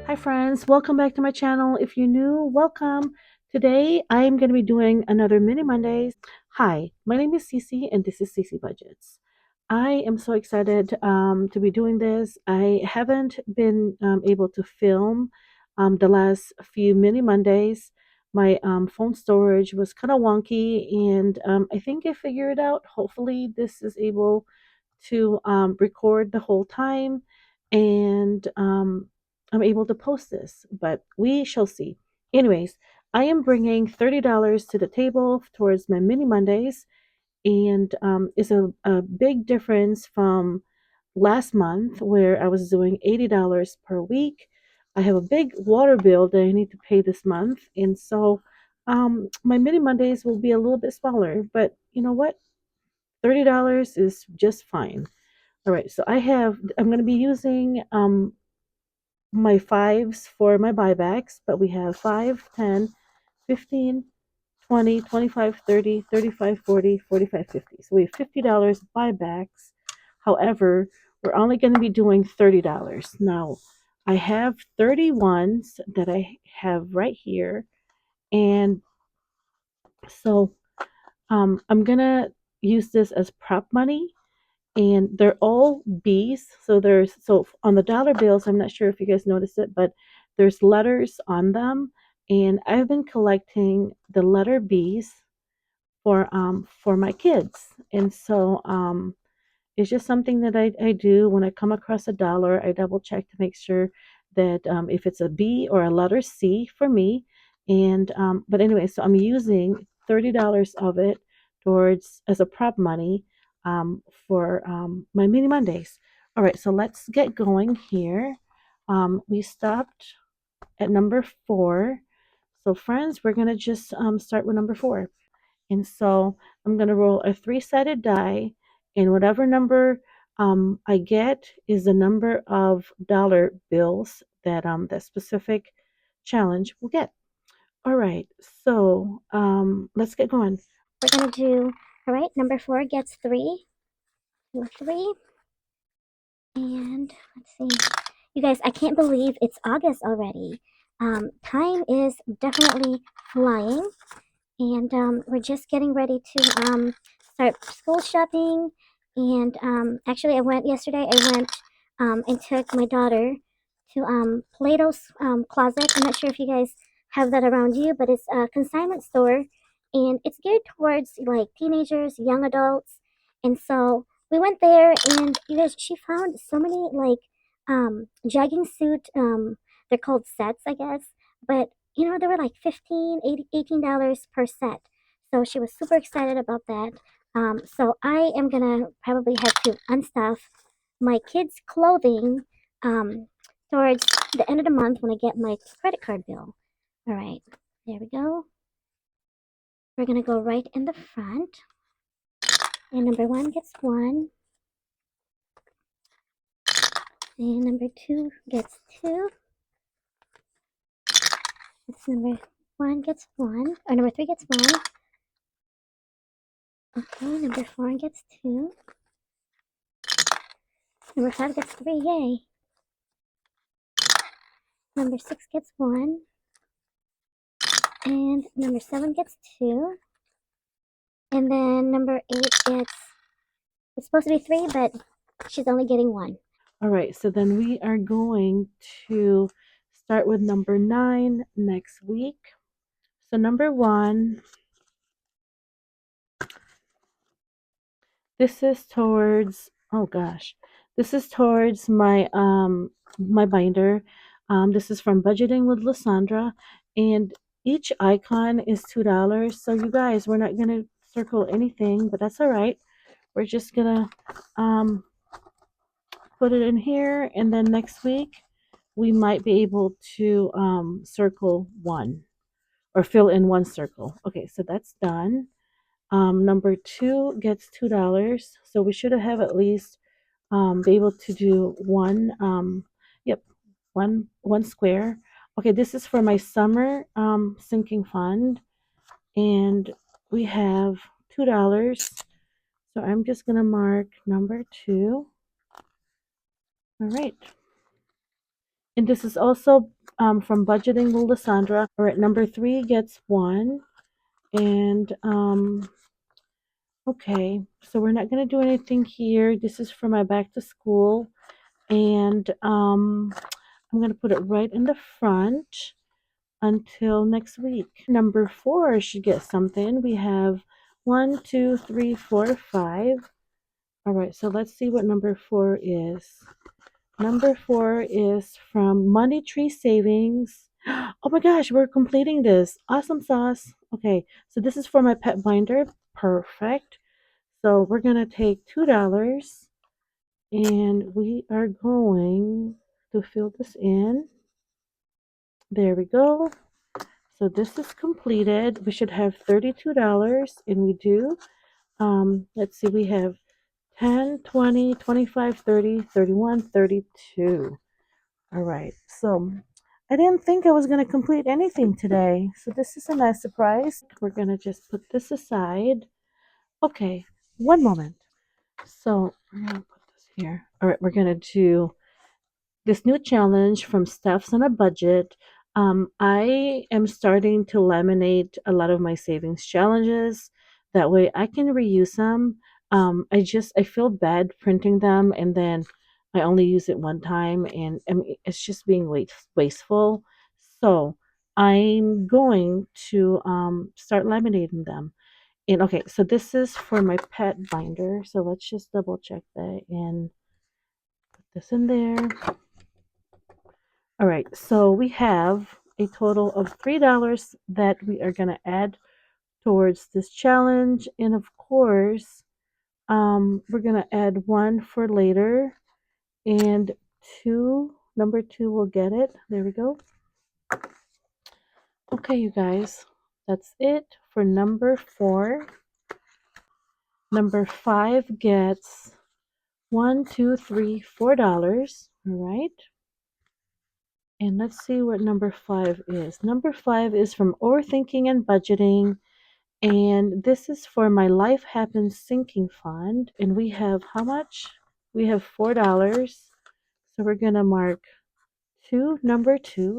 Hi friends, welcome back to my channel. If you're new, welcome. Today I am going to be doing another Mini Mondays. Hi, my name is Cece and this is Cece Budgets. I am so excited to be doing this. I haven't been able to film the last few Mini Mondays. My phone storage was kind of wonky and I think I figured it out. Hopefully this is able to record the whole time and I'm able to post this, but we shall see. Anyways, I am bringing $30 to the table towards my Mini Mondays, and it's a big difference from last month where I was doing $80 per week. I have a big water bill that I need to pay this month, and so my Mini Mondays will be a little bit smaller, but you know what? $30 is just fine. All right, so I'm going to be using my fives for my buybacks, but we have 5, 10, 15, 20, 25, 30, 35, 40, 45, 50. So we have $50 buybacks. However, we're only going to be doing $30. Now, I have 31s that I have right here. And so I'm going to use this as prop money and they're all B's. So on the dollar bills, I'm not sure if you guys noticed it, but there's letters on them, and I've been collecting the letter B's for my kids, and so it's just something that I do when I come across a dollar. I double check to make sure that if it's a B or a letter C for me, and but anyway, so I'm using $30 of it towards as a prop money for my Mini Mondays. All right, so let's get going here. We stopped at number 4. So friends, we're gonna just start with number 4. And so I'm going to roll a three-sided die, and whatever number I get is the number of dollar bills that that specific challenge will get. All right, so let's get going. We're gonna do, all right, number 4 gets 3, 2, 3, and let's see. You guys, I can't believe it's August already. Time is definitely flying, and we're just getting ready to start school shopping. And actually, I went yesterday. I went and took my daughter to Plato's Closet. I'm not sure if you guys have that around you, but it's a consignment store, and it's geared towards like teenagers, young adults. And so we went there, and you guys, she found so many like jogging suit. They're called sets, I guess, but they were like 15, 80, $18 per set. So she was super excited about that. So I am gonna probably have to unstuff my kids' clothing um, towards the end of the month when I get my credit card bill. All right, there we go. We're gonna go right in the front, and number 1 gets 1, and number 2 gets 2. It's number 1 gets 1, or number 3 gets 1. Okay, number 4 gets 2. Number 5 gets 3, yay. Number 6 gets 1. And number 7 gets 2. And then number 8 gets, it's supposed to be 3, but she's only getting 1. All right, so then we are going to start with number 9 next week. So number 1, this is towards, oh gosh, this is towards my binder. This is from Budgeting with Lysandra, and each icon is $2. So you guys, we're not gonna circle anything, but that's all right. We're just gonna um put it in here, and then next week we might be able to circle one or fill in one circle. Okay, so that's done. Number 2 gets $2, so we should have at least be able to do one. Yep, one square. Okay, this is for my summer sinking fund, and we have $2. So I'm just gonna mark number 2. All right. And this is also from Budgeting with Lysandra. All right, number 3 gets 1. And okay, so we're not going to do anything here. This is for my back to school. And I'm going to put it right in the front until next week. Number 4 should get something. We have 1, 2, 3, 4, 5. All right, so let's see what number 4 is. Number 4 is from Money Tree Savings. Oh my gosh, we're completing this. Awesome sauce. Okay, so this is for my pet binder. Perfect. So we're going to take $2 and we are going to fill this in. There we go. So this is completed. We should have $32 and we do. Let's see, we have 10, 20, 25, 30, 31, 32. All right. So I didn't think I was going to complete anything today. So this is a nice surprise. We're going to just put this aside. Okay. One moment. So we're going to put this here. All right. We're going to do this new challenge from Steph's on a Budget. I am starting to laminate a lot of my savings challenges. That way I can reuse them. I feel bad printing them and then I only use it one time, and I mean, it's just being wasteful. So I'm going to start laminating them. And okay, so this is for my pet binder. So let's just double check that and put this in there. All right, so we have a total of $3 that we are going to add towards this challenge. And of course, we're going to add one for later. And number 2 will get it. There we go. Okay, you guys, that's it for number 4. Number 5 gets $4. All right. And let's see what number 5 is. Number 5 is from Overthinking and Budgeting. And this is for my Life Happens Sinking Fund. And we have how much? We have $4. So we're going to mark number 2.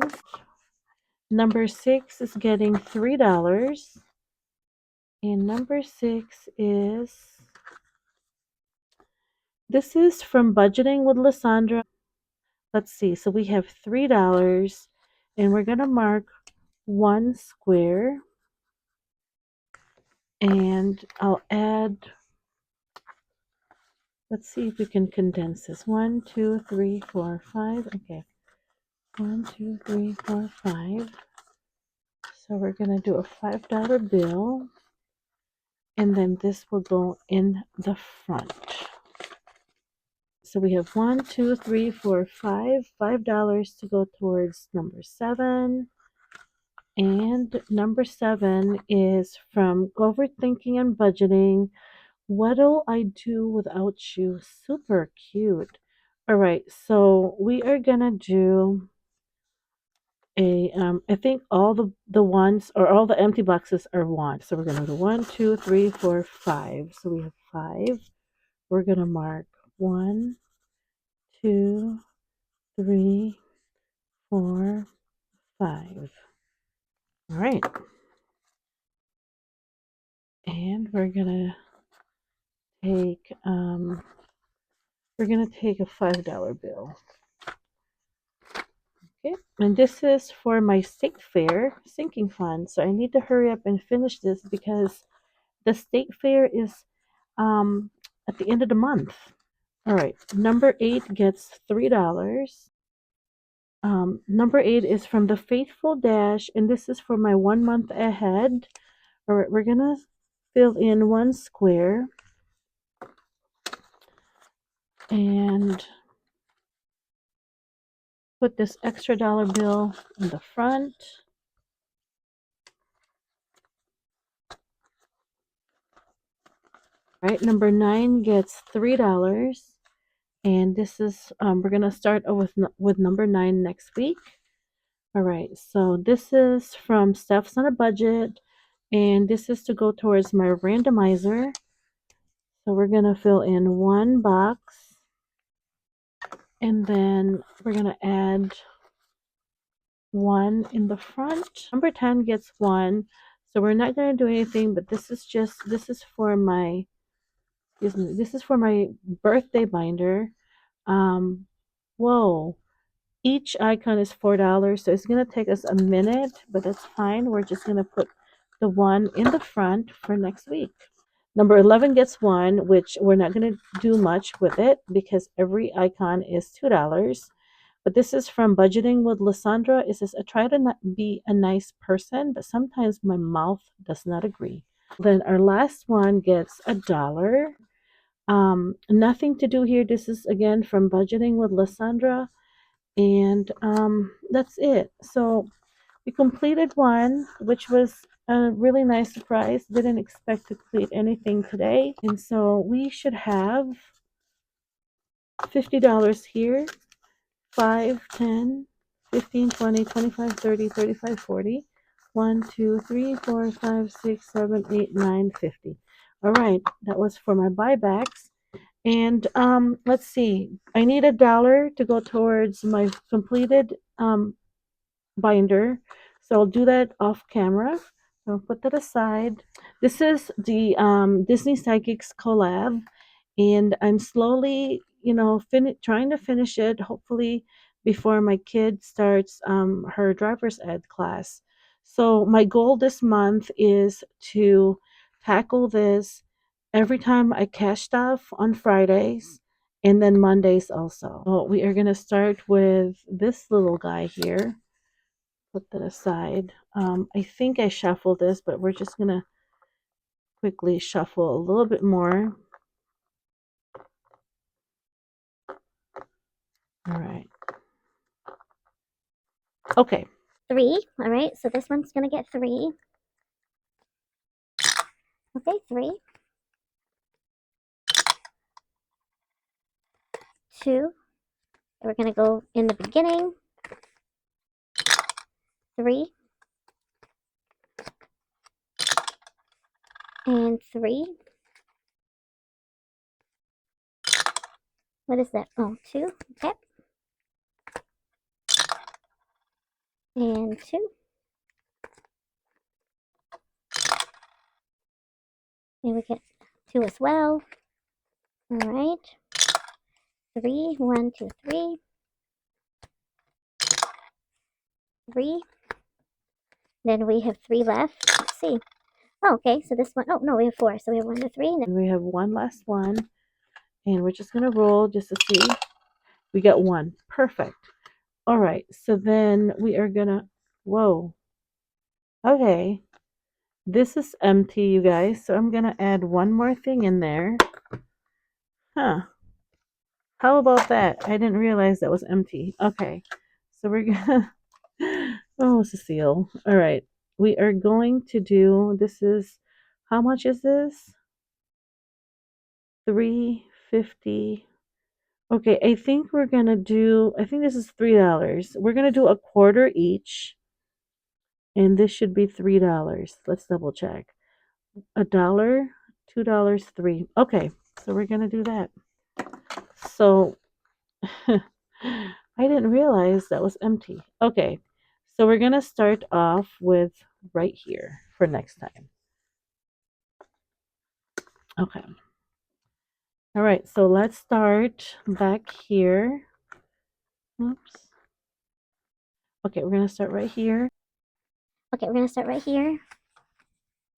Number 6 is getting $3. And number 6 is, this is from Budgeting with Lysandra. Let's see. So we have $3. And we're going to mark 1 square. And I'll add, let's see if we can condense this. 1, 2, 3, 4, 5. Okay. 1, 2, 3, 4, 5. So we're going to do a $5 bill. And then this will go in the front. So we have 1, 2, 3, 4, 5. $5 to go towards number 7. And number 7 is from Overthinking and Budgeting. What'll I do without you? Super cute. All right, so we are gonna do a I think all the ones or all the empty boxes are 1. So we're gonna do 1, 2, 3, 4, 5. So we have 5. We're gonna mark 1, 2, 3, 4, 5. All right, and we're gonna take a $5 bill. Okay, and this is for my state fair sinking fund. So I need to hurry up and finish this because the state fair is at the end of the month. All right, number 8 gets $3. Number 8 is from the Faithful Dash, and this is for my 1 month ahead. All right, we're gonna fill in 1 square and put this extra dollar bill in the front. All right, number 9 gets $3. And this is, we're going to start with number 9 next week. All right, so this is from Steph's on a Budget. And this is to go towards my randomizer. So we're going to fill in 1 box. And then we're going to add one in the front. Number 10 gets one. So we're not going to do anything, but this is for my, excuse me, this is for my birthday binder. Um, whoa. Each icon is $4, so it's going to take us a minute, but that's fine. We're just going to put the one in the front for next week. Number 11 gets one, which we're not going to do much with it because every icon is $2. But this is from Budgeting with Lysandra. It says, I try to not be a nice person, but sometimes my mouth does not agree. Then our last one gets $1. Nothing to do here. This is again from Budgeting with Lysandra. And that's it. So we completed one, which was a really nice surprise. Didn't expect to complete anything today. And so we should have $50 here. 5, 10, 15, 20, 25, 30, 35, 40. 1, 2, 3, 4, 5, 6, 7, 8, 9, 50. All right, that was for my buybacks. And let's see. I need $1 to go towards my completed binder. So I'll do that off camera. I'll put that aside. This is the Disney Psychics collab, and I'm slowly, trying to finish it. Hopefully, before my kid starts her driver's ed class. So my goal this month is to tackle this every time I cash stuff on Fridays and then Mondays also. So we are gonna start with this little guy here. Put that aside. I think I shuffled this, but we're just gonna quickly shuffle a little bit more. All right. Okay. 3. All right, so this one's going to get 3. Okay, 3. 2. We're going to go in the beginning. 3. And 3. What is that? Oh, 2. Okay. And 2. And we get 2 as well. All right. 3. 1, 2, 3. 3. Then we have 3 left. Let's see. Oh, okay. So this one, oh, no, we have 4. So we have 1 to 3. And we have one last one. And we're just going to roll just to see. We got 1. Perfect. All right. So then we are going to, whoa. Okay. This is empty, you guys. So I'm going to add one more thing in there. Huh. How about that? I didn't realize that was empty. Okay. So we're going to, oh, Cecile. All right. We are going to do, this is, how much is this? $3.50. Okay, I think we're gonna do, I think this is $3. We're gonna do a quarter each, and this should be $3. Let's double check. $1, $2, 3. Okay, so we're gonna do that. So I didn't realize that was empty. Okay, so we're gonna start off with right here for next time. Okay. All right, so let's start back here. Oops. Okay, we're gonna start right here. Okay, we're going to start right here.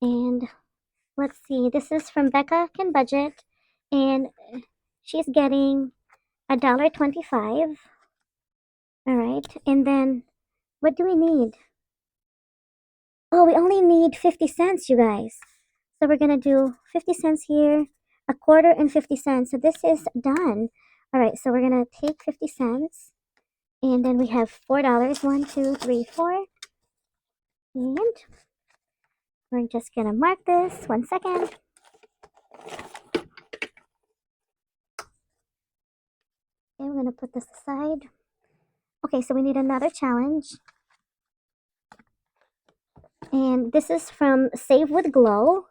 And let's see. This is from Becca Can Budget. And she's getting $1.25. All right. And then what do we need? Oh, we only need 50 cents, you guys. So we're going to do 50 cents here, a quarter and 50 cents. So this is done. All right. So we're going to take 50 cents. And then we have $4. 1, 2, 3, 4. And we're just going to mark this. 1 second. Okay, we're going to put this aside. Okay, so we need another challenge. And this is from Save with Glow.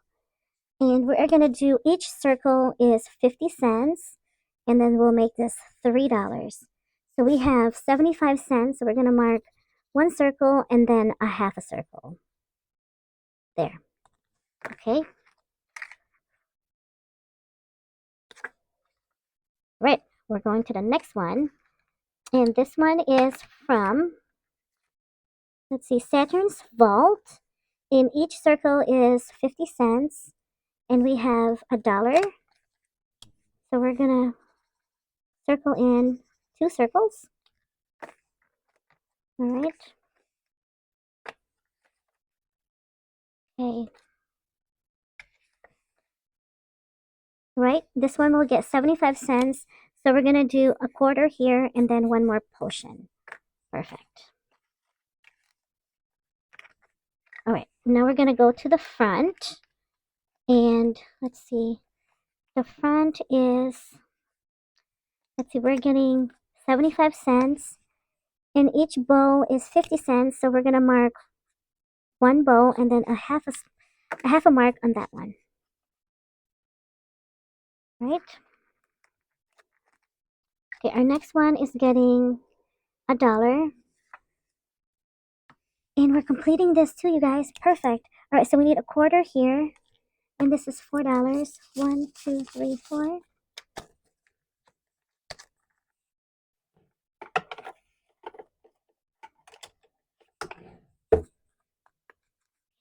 And we're going to do, each circle is 50 cents. And then we'll make this $3. So we have 75 cents. So we're going to mark one circle and then a half a circle. There. Okay. Right. We're going to the next one. And this one is from, let's see, Saturn's Vault. And each circle is 50 cents. And we have $1. So we're going to circle in 2 circles. All right. Okay. Right. This one will get 75 cents. So we're going to do a quarter here and then one more potion. Perfect. All right. Now we're going to go to the front. And let's see. The front is, let's see, we're getting 75 cents. And each bow is 50 cents. So we're going to mark one bow and then a half a mark on that one. Right? Okay, our next one is getting $1. And we're completing this too, you guys. Perfect. All right, so we need a quarter here. And this is $4. 1, 2, 3, 4.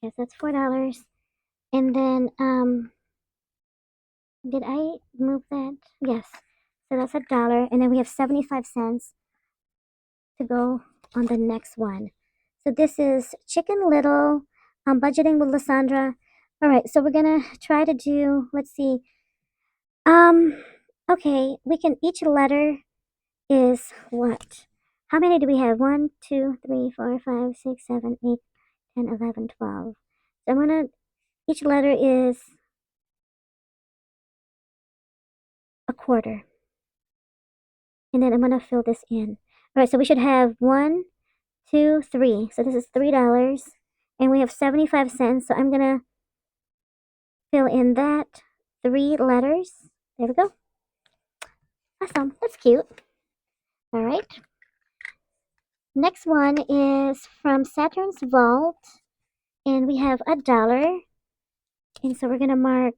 Yes, that's $4. And then, did I move that? Yes. So that's $1. And then we have 75 cents to go on the next one. So this is Chicken Little, budgeting with Lysandra. All right, so we're gonna try to do, let's see. Okay, we can, each letter is what? How many do we have? 1, 2, 3, 4, 5, 6, 7, 8, 10, 11, 12. So I'm gonna, each letter is a quarter. And then I'm gonna fill this in. All right, so we should have 1, 2, 3. So this is $3. And we have 75 cents. So I'm gonna fill in that 3 letters. There we go. Awesome. That's cute. All right. Next one is from Saturn's Vault. And we have $1. And so we're going to mark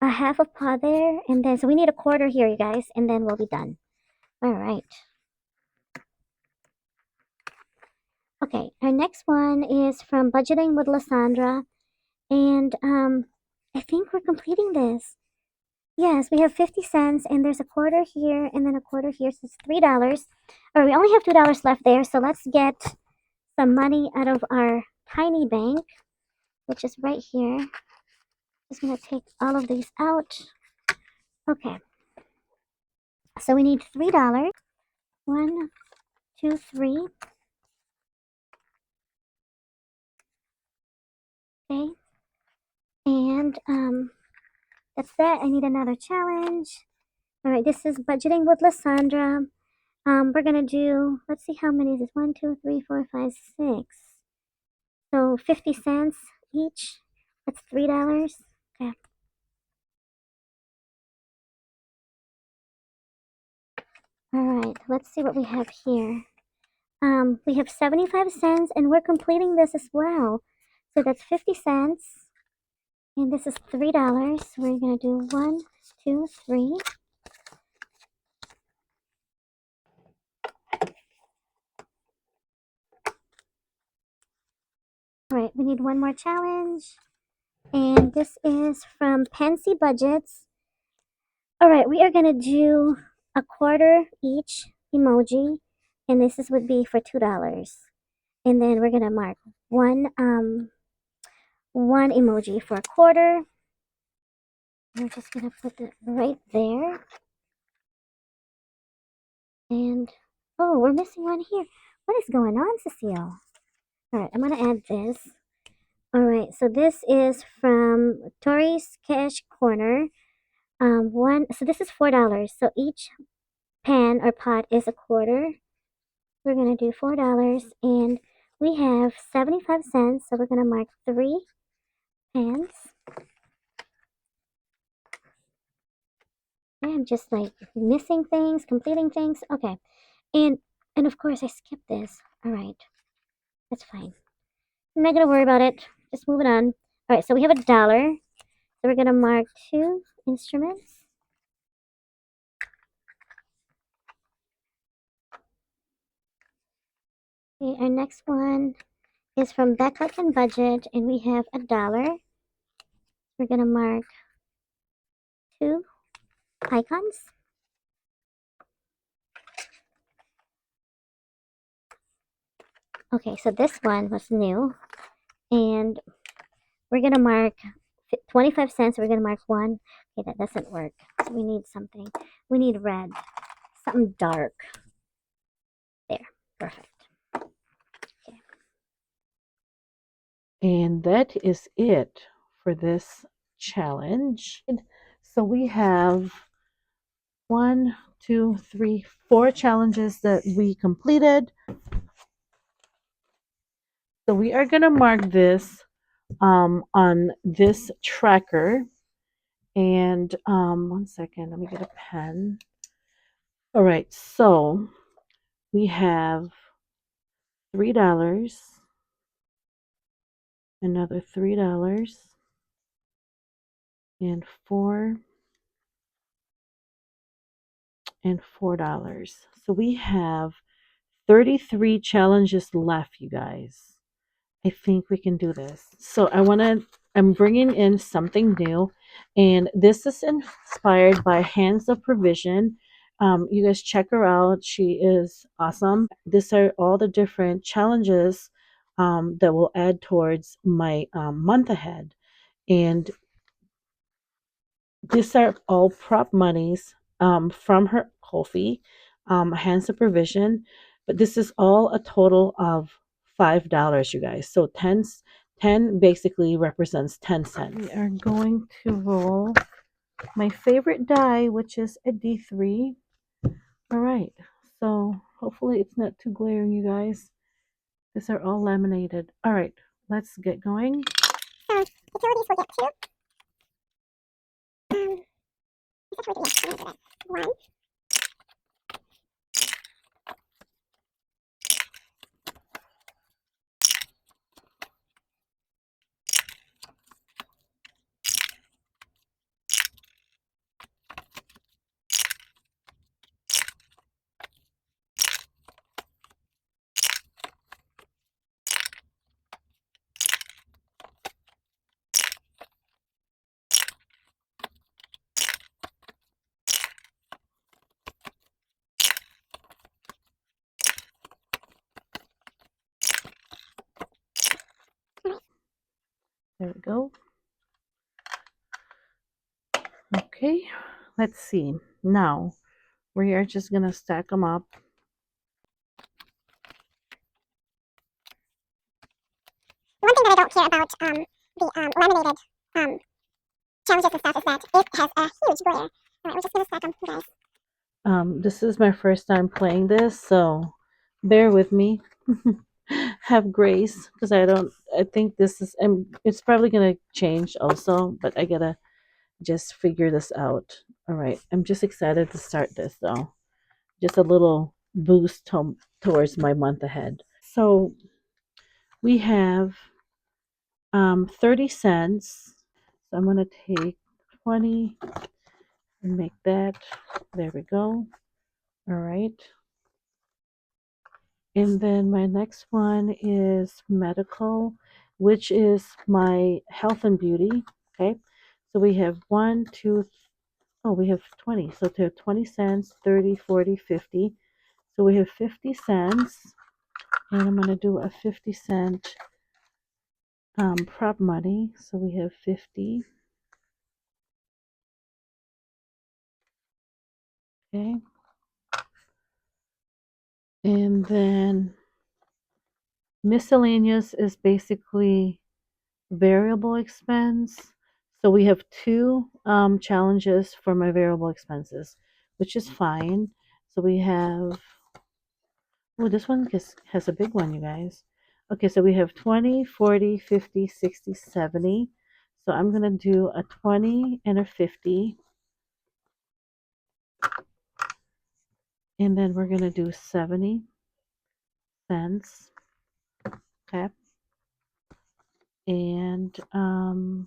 a half a paw there. And then, so we need a quarter here, you guys. And then we'll be done. All right. Okay. Our next one is from Budgeting with Lysandra. And I think we're completing this. Yes, we have 50 cents, and there's a quarter here, and then a quarter here, so it's $3. Or we only have $2 left there, so let's get some money out of our tiny bank, which is right here. Just gonna take all of these out. Okay. So we need $3. 1, 2, 3. Okay. And that's that. I need another challenge. All right, this is Budgeting with Lysandra. We're gonna do, let's see how many is this? 1, 2, 3, 4, 5, 6. So 50 cents each. That's $3. Okay. All right, let's see what we have here. We have 75 cents, and we're completing this as well. So that's 50 cents, and this is $3. We're gonna do 1, 2, 3. All right, we need one more challenge, and this is from Pansy Budgets. All right, we are gonna do a quarter each emoji, and this would be for $2. And then we're gonna mark one emoji for a quarter. We're just gonna put it right there. And oh, we're missing one here. What is going on, Cecile? All right, I'm gonna add this. All right, so this is from Tori's Cash Corner. So this is $4. So each pan or pot is a quarter. We're gonna do $4, and we have 75 cents. So we're gonna mark 3 pans. I'm just like missing things, completing things. Okay, and And of course, I skipped this. All right, that's fine. I'm not gonna worry about it. Just moving on. All right, so we have $1. So we're gonna mark 2 instruments. Okay, our next one is from Backup and Budget, and we have $1. We're gonna mark 2 icons. Okay, so this one was new, and we're gonna mark 25 cents. We're gonna mark 1. Okay, that doesn't work. So we need something. We need red, something dark. There, perfect. Okay. And that is it for this challenge. So we have 1, 2, 3, 4 challenges that we completed. So we are going to mark this on this tracker. And 1 second, let me get a pen. All right, so we have $3, another $3, and 4 and $4. So we have 33 challenges left, you guys. I think we can do this. So I'm bringing in something new, and this is inspired by Hands of Provision. You guys check her out. She is awesome. These are all the different challenges that will add towards my month ahead. And these are all prop monies from her Kofi, Hands of Provision, but this is all a total of $5, you guys. So 10 basically represents 10 cents. We are going to roll my favorite die, which is a D3. All right, so hopefully it's not too glaring, you guys. These are all laminated. All right, let's get going. So utilities will get 2. Is that what it is? 1. There we go. Okay, let's see. Now we are just gonna stack them up. One thing that I don't care about the laminated challenges and stuff is that it has a huge glare. All right, we're just gonna stack them, you guys. This is my first time playing this, so bear with me. Have grace, because I think this is, and it's probably gonna change also, but I gotta just figure this out. All right, I'm just excited to start this though. Just a little boost towards my month ahead. So we have 30 cents. So I'm gonna take 20 and make that. There we go. All right. And then my next one is medical, which is my health and beauty. Okay. So we have one, two, oh, we have 20. So to 20 cents, 30, 40, 50. So we have 50 cents. And I'm going to do a 50-cent prop money. So we have 50. Okay. And then miscellaneous is basically variable expense. So we have 2 challenges for my variable expenses, which is fine. So we have, oh, this one has a big one, you guys. Okay, so we have 20, 40, 50, 60, 70. So I'm going to do a 20 and a 50. And then we're going to do 70. cents. Okay. And all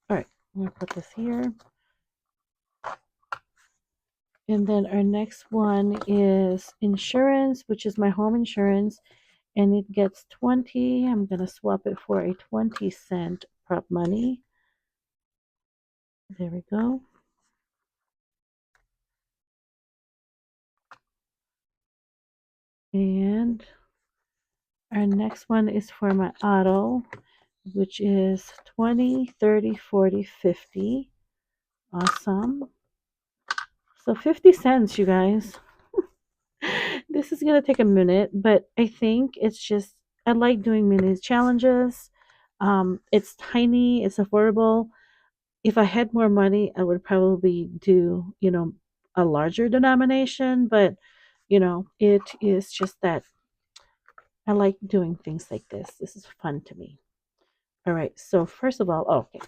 right, I'm gonna put this here. And then our next one is insurance, which is my home insurance, and it gets 20. I'm gonna swap it for a 20-cent prop money. There we go. And our next one is for my auto, which is 20, 30, 40, 50. Awesome. So 50 cents, you guys. This is going to take a minute, but I think it's just, I like doing mini challenges. It's tiny, it's affordable. If I had more money, I would probably do, a larger denomination, but, it is just that I like doing things like this. This is fun to me. All right, so first of all, okay.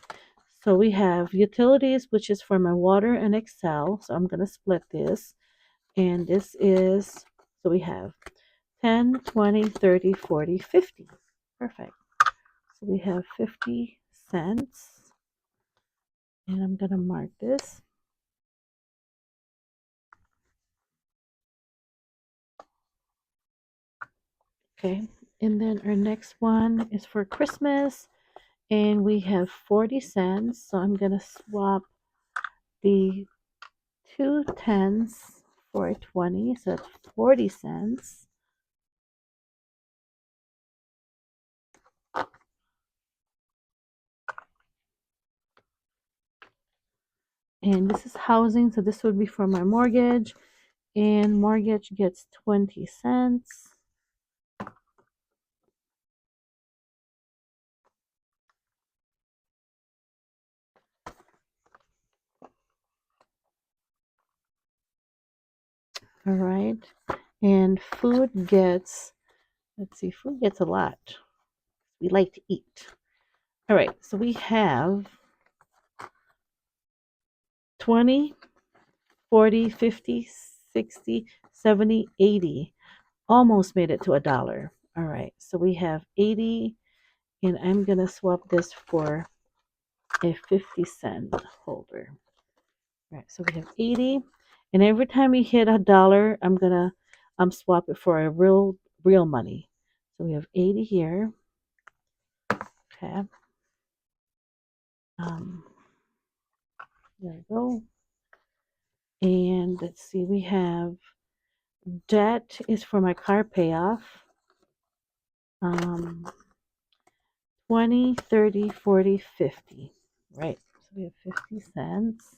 So we have utilities, which is for my water and Excel. So I'm going to split this. And this is, so we have 10, 20, 30, 40, 50. Perfect. So we have 50 cents. And I'm going to mark this. Okay. And then our next one is for Christmas. And we have 40 cents. So I'm going to swap the 2 10s for a 20. So that's 40 cents. And this is housing. So this would be for my mortgage. And mortgage gets 20 cents. All right. And food gets, let's see, food gets a lot. We like to eat. All right. So we have 20, 40, 50, 60, 70, 80. Almost made it to $1. All right. So we have 80. And I'm going to swap this for a 50-cent holder. All right. So we have 80. And every time we hit $1, I'm going to swap it for a real money. So we have 80 here. Okay. There we go. And let's see, we have debt is for my car payoff. 20, 30, 40, 50. Right. So we have 50 cents.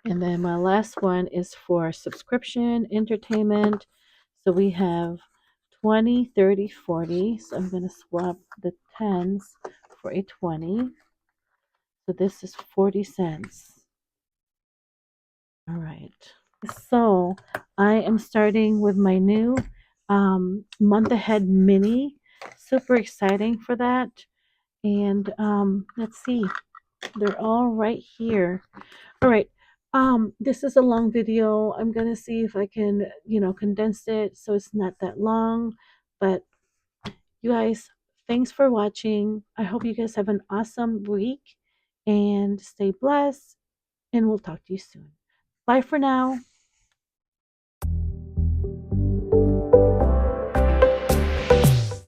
And then my last one is for subscription, entertainment. So we have 20, 30, 40. So I'm going to swap the 10s for a 20. So this is 40 cents. All right. So I am starting with my new month ahead mini. Super exciting for that. And let's see. They're all right here. All right. This is a long video. I'm gonna see if I can, condense it so it's not that long. But you guys, thanks for watching. I hope you guys have an awesome week and stay blessed. And we'll talk to you soon. Bye for now.